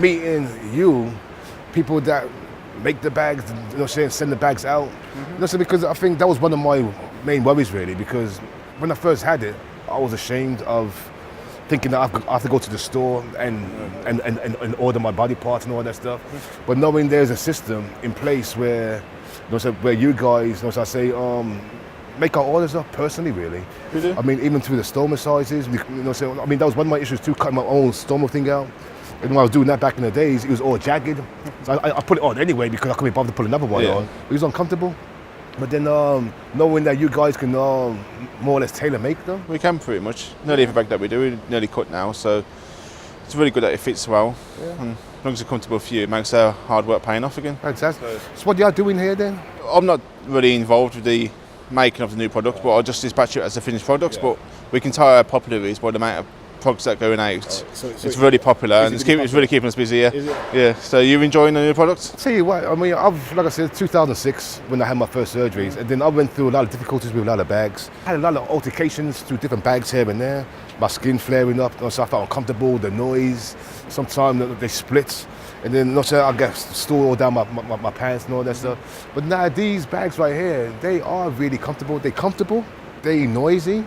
meeting you, people that make the bags, you know, send the bags out. You know, so because I think that was one of my main worries really, because when I first had it, I was ashamed of thinking that I have to go to the store and order my body parts and all that stuff. But knowing there's a system in place where, you know, so where you guys, you know, so I say, make our orders up personally, really. You do? I mean, even through the stoma sizes, you know, so I mean, that was one of my issues too, cutting my own stoma thing out. And when I was doing that back in the days, it was all jagged. So I put it on anyway because I couldn't be bothered to put another one on. It was uncomfortable. But then knowing that you guys can more or less tailor make them. We can pretty much. Nearly every bag that we do, we're nearly cut now, so it's really good that it fits well. And as long as it's comfortable for you, it makes our hard work paying off again. Fantastic. So what are you doing here then? I'm not really involved with the making of the new product, but I just dispatch it as a finished product. But we can tell how popular it is by the amount of products that are going out. So it's really popular, and it's really keeping us busy. Yeah. So you're enjoying the new products? Tell you what, I mean, like I said, 2006 when I had my first surgeries, and then I went through a lot of difficulties with a lot of bags. I had a lot of altercations through different bags here and there. My skin flaring up, so I felt uncomfortable. The noise, sometimes they split, and then I get stool all down my pants and all that stuff. But now these bags right here, they are really comfortable. They're comfortable. They're noisy.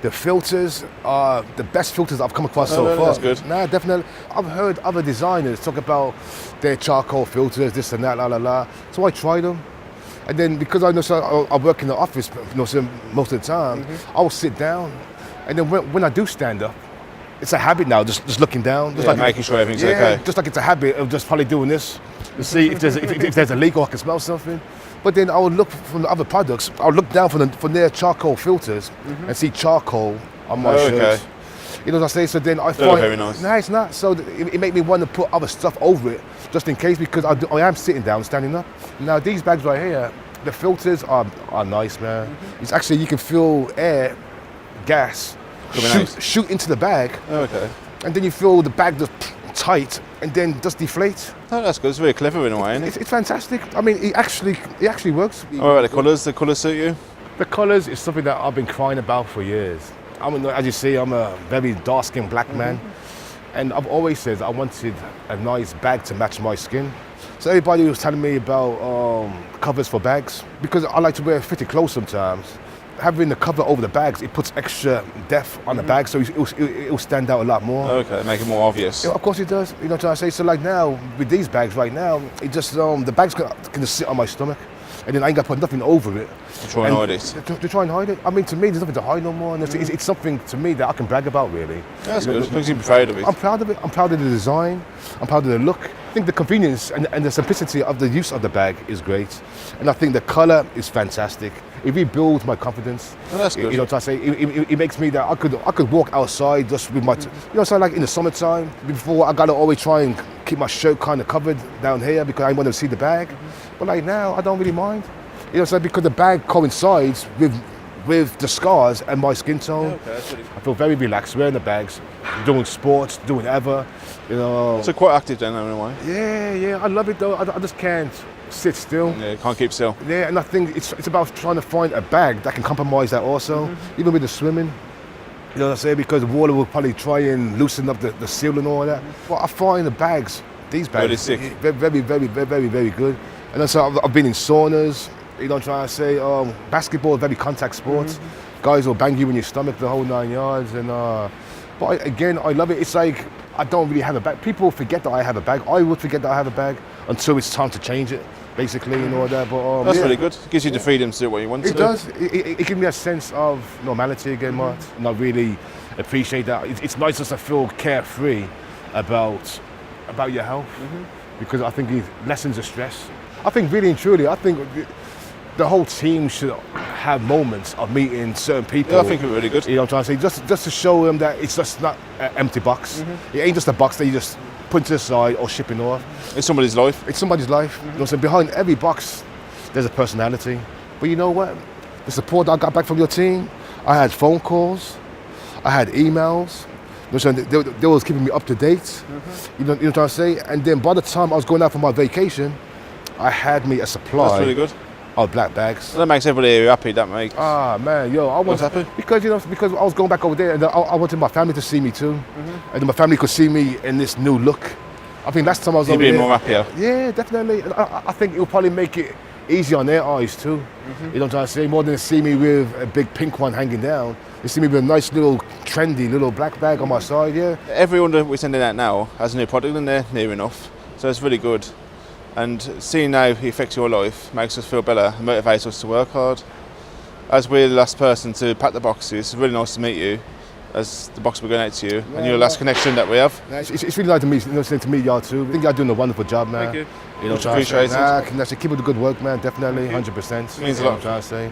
The filters are the best filters I've come across so far. That's good. Nah, definitely. I've heard other designers talk about their charcoal filters, this and that, la la la. So I tried them. And then because I know I work in the office, you know, so most of the time, I will sit down. And then when I do stand up, it's a habit now, just looking down. Just like making sure everything's okay. Just like it's a habit of just probably doing this to see if there's a leak or I can smell something. But then I would look from the other products. I would look down from their charcoal filters and see charcoal on my shirts. You know what I say? So then I find very nice. No, it's not. So it made me want to put other stuff over it just in case, because I am sitting down, standing up. Now these bags right here, the filters are nice, man. It's actually, you can feel air, gas shoot into the bag. And then you feel the bag just tight and then just deflate. Oh, that's good. It's very clever in a way, isn't it? It's fantastic. I mean, it actually works. What about the colours? The colours suit you? The colours is something that I've been crying about for years. As you see, I'm a very dark-skinned black man, and I've always said I wanted a nice bag to match my skin. So everybody was telling me about covers for bags, because I like to wear fitted clothes sometimes. Having the cover over the bags, it puts extra depth on the bag, so it'll stand out a lot more. Okay, make it more obvious. Yeah, of course it does. You know what I'm trying to say? So like now, with these bags right now, it just, the bags can just sit on my stomach, and then I ain't got to put nothing over it. To try and hide it. To try and hide it. I mean, to me, there's nothing to hide no more, and it's something to me that I can brag about, really. Yeah, that's good. As long as you can be proud of it. I'm proud of it. I'm proud of the design. I'm proud of the look. I think the convenience and the simplicity of the use of the bag is great, and I think the colour is fantastic. It rebuilds my confidence. Oh, that's good. You know what I say? It makes me that I could walk outside just with my, you know, so like in the summertime, before I gotta always try and keep my shirt kind of covered down here because I want to see the bag. But like now, I don't really mind. You know, so because the bag coincides with the scars and my skin tone. Okay, that's really I feel very relaxed wearing the bags, doing sports, doing whatever. You know. So quite active then, in a way. Yeah, I love it though. I just can't sit still. Yeah, you can't keep still. Yeah, and I think it's about trying to find a bag that can compromise that also, even with the swimming. You know what I'm saying? Because the water will probably try and loosen up the seal and all that. But I find these bags, Really sick. very good. And then so I've been in saunas. You know what I'm trying to say? Basketball is very contact sports. Guys will bang you in your stomach the whole 9 yards. And but again, I love it. It's like I don't really have a bag. People forget that I have a bag. I would forget that I have a bag until it's time to change it, basically, and all that. But that's really good. It gives you the freedom to do what you want to do. It does. It gives me a sense of normality again, Mark. And I really appreciate that. It's nice just to feel carefree about your health, because I think it lessens the stress. I think really and truly, I think the whole team should have moments of meeting certain people. Yeah, I think it's really good. You know what I'm trying to say? Just to show them that it's just not an empty box. It ain't just a box that you just put to the side or shipping off. It's somebody's life. It's somebody's life. You know what I'm saying? Behind every box, there's a personality. But you know what? The support that I got back from your team, I had phone calls, I had emails. You know what I'm saying? They was keeping me up to date. You know what I'm saying? And then by the time I was going out for my vacation, I had me a supply. That's really good. Oh, black bags. That makes everybody here happy, that makes. Ah man, yo, I was What's happened? because because I was going back over there, and I wanted my family to see me too, and then my family could see me in this new look. I think last time I was You'd over be there, more happier. Yeah, definitely. I think it'll probably make it easier on their eyes too. You know what I'm trying to say? More than to see me with a big pink one hanging down, they see me with a nice little trendy little black bag on my side. Yeah. Every order we're sending out now has a new product in there, near enough. So it's really good. And seeing how it affects your life makes us feel better and motivates us to work hard. As we're the last person to pack the boxes, it's really nice to meet you as the box we're going out to you, and you're the last connection that we have. It's really nice to meet y'all too. I think y'all doing a wonderful job, man. Thank you. You know Much what I'm trying to say? appreciated. Nah, keep up the good work, man. Definitely, 100%. Means a You know lot. what I'm trying to say.